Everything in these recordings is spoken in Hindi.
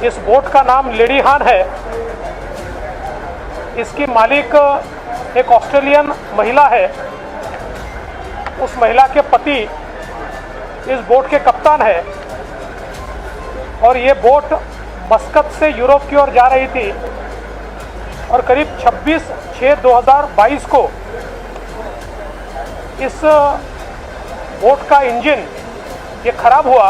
इस बोट का नाम लेडी हान है। इसकी मालिक एक ऑस्ट्रेलियन महिला है। उस महिला के पति इस बोट के कप्तान है और ये बोट मस्कत से यूरोप की ओर जा रही थी और करीब 26/6/2022 को इस बोट का इंजन ये खराब हुआ।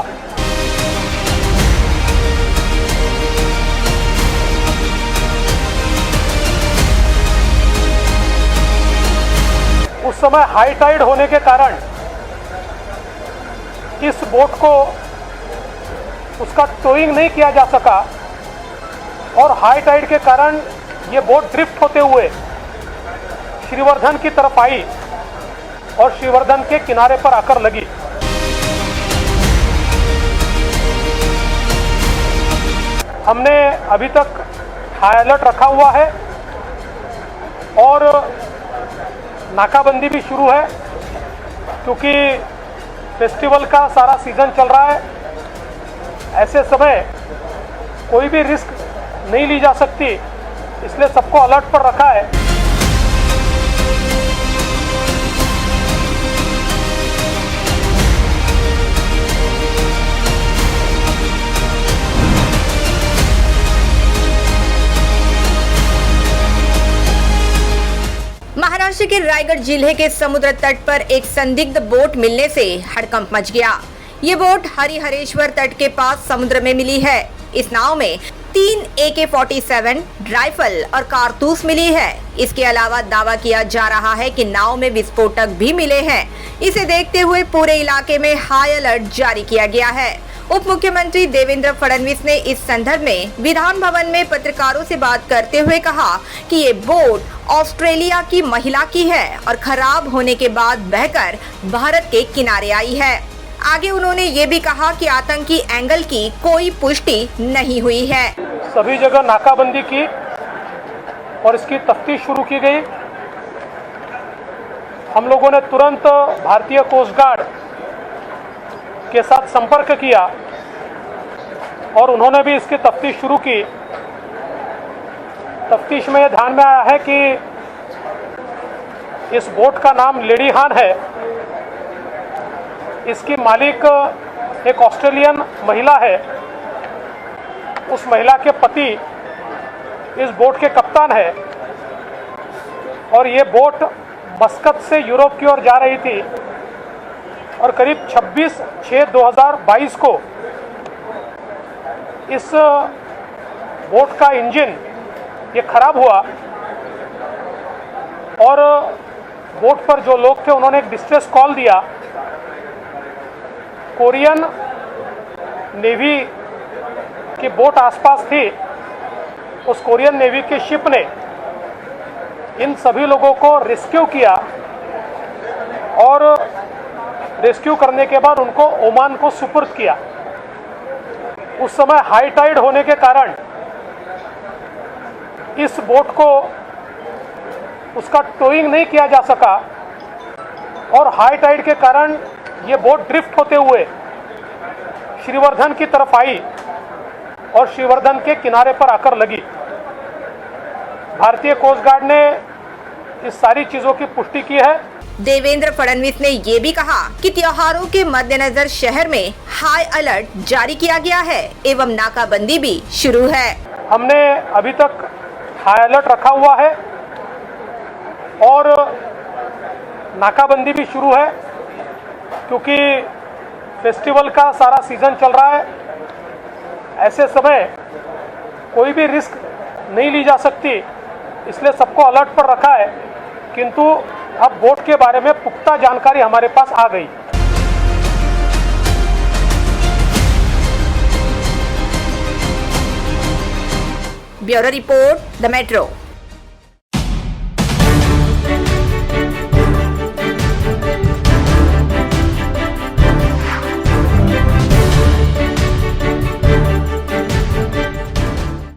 उस समय हाई टाइड होने के कारण इस बोट को उसका टोइंग नहीं किया जा सका और हाई टाइड के कारण ये बोट ड्रिफ्ट होते हुए श्रीवर्धन की तरफ आई और श्रीवर्धन के किनारे पर आकर लगी। हमने अभी तक हाई अलर्ट रखा हुआ है और नाकाबंदी भी शुरू है क्योंकि फेस्टिवल का सारा सीजन चल रहा है। ऐसे समय कोई भी रिस्क नहीं ली जा सकती, इसलिए सबको अलर्ट पर रखा है। महाराष्ट्र के रायगढ़ जिले के समुद्र तट पर एक संदिग्ध बोट मिलने से हड़कंप मच गया। ये बोट हरिहरेश्वर तट के पास समुद्र में मिली है। इस नाव में 3 AK-47 राइफल और कारतूस मिली है। इसके अलावा दावा किया जा रहा है कि नाव में विस्फोटक भी मिले हैं। इसे देखते हुए पूरे इलाके में हाई अलर्ट जारी किया गया है। उप मुख्यमंत्री देवेंद्र फडणवीस ने इस संदर्भ में विधान भवन में पत्रकारों से बात करते हुए कहा कि ये बोट ऑस्ट्रेलिया की महिला की है और खराब होने के बाद बहकर भारत के किनारे आई है। आगे उन्होंने ये भी कहा कि आतंकी एंगल की कोई पुष्टि नहीं हुई है। सभी जगह नाकाबंदी की और इसकी तफ्तीश शुरू की गई। हम लोगों ने तुरंत भारतीय कोस्ट गार्ड के साथ संपर्क किया और उन्होंने भी इसकी तफ्तीश शुरू की। तफ्तीश में यह ध्यान में आया है कि इस बोट का नाम लेडी हान है। इसकी मालिक एक ऑस्ट्रेलियन महिला है। उस महिला के पति इस बोट के कप्तान है और ये बोट मस्कत से यूरोप की ओर जा रही थी और करीब 26/6/2022 को इस बोट का इंजन ये खराब हुआ और बोट पर जो लोग थे उन्होंने एक डिस्ट्रेस कॉल दिया। कोरियन नेवी की बोट आसपास थी। उस कोरियन नेवी के शिप ने इन सभी लोगों को रेस्क्यू किया और रेस्क्यू करने के बाद उनको ओमान को सुपुर्द किया। उस समय हाई टाइड होने के कारण इस बोट को उसका टोइंग नहीं किया जा सका और हाई टाइड के कारण ये बोट ड्रिफ्ट होते हुए श्रीवर्धन की तरफ आई और श्रीवर्धन के किनारे पर आकर लगी। भारतीय कोस्ट गार्ड ने इस सारी चीजों की पुष्टि की है। देवेंद्र फडणवीस ने ये भी कहा कि त्योहारों के मद्देनजर शहर में हाई अलर्ट जारी किया गया है एवं नाकाबंदी भी शुरू है। हमने अभी तक हाई अलर्ट रखा हुआ है और नाकाबंदी भी शुरू है क्योंकि फेस्टिवल का सारा सीजन चल रहा है। ऐसे समय कोई भी रिस्क नहीं ली जा सकती, इसलिए सबको अलर्ट पर रखा है। किंतु अब बोट के बारे में पुख्ता जानकारी हमारे पास आ गई। Bureau report, the metro.